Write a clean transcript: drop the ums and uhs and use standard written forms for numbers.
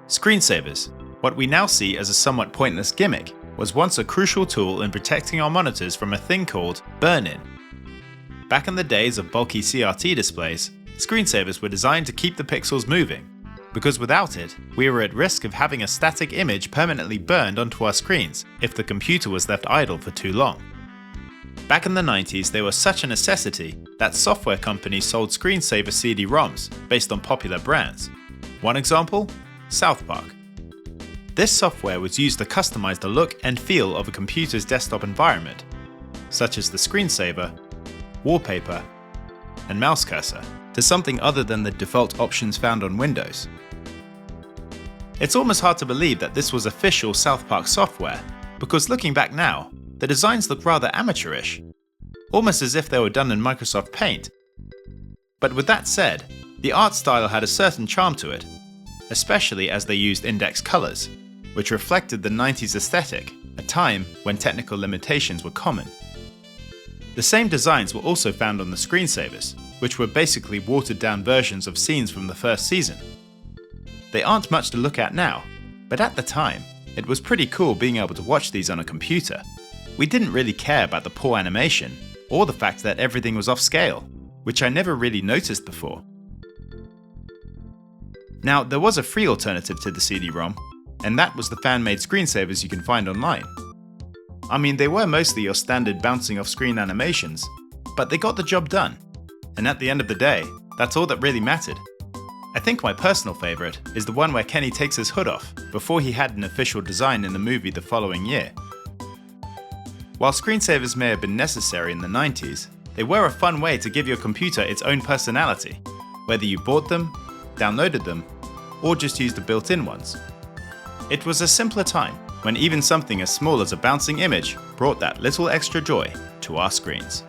Screensavers, what we now see as a somewhat pointless gimmick, was once a crucial tool in protecting our monitors from a thing called burn-in. Back in the days of bulky CRT displays, screensavers were designed to keep the pixels moving, because without it, we were at risk of having a static image permanently burned onto our screens if the computer was left idle for too long. Back in the 90s, they were such a necessity that software companies sold screensaver CD-ROMs based on popular brands. One example? South Park. This software was used to customize the look and feel of a computer's desktop environment, such as the screensaver, wallpaper, and mouse cursor, to something other than the default options found on Windows. It's almost hard to believe that this was official South Park software, because looking back now, the designs look rather amateurish, almost as if they were done in Microsoft Paint. But with that said, the art style had a certain charm to it, especially as they used index colors, which reflected the 90s aesthetic, a time when technical limitations were common. The same designs were also found on the screensavers, which were basically watered-down versions of scenes from the first season. They aren't much to look at now, but at the time, it was pretty cool being able to watch these on a computer. We didn't really care about the poor animation, or the fact that everything was off scale, which I never really noticed before. Now, there was a free alternative to the CD-ROM, and that was the fan-made screensavers you can find online. I mean, they were mostly your standard bouncing off screen animations, but they got the job done. And at the end of the day, that's all that really mattered. I think my personal favourite is the one where Kenny takes his hood off before he had an official design in the movie the following year. While screensavers may have been necessary in the 90s, they were a fun way to give your computer its own personality, whether you bought them, downloaded them, or just used the built-in ones. It was a simpler time when even something as small as a bouncing image brought that little extra joy to our screens.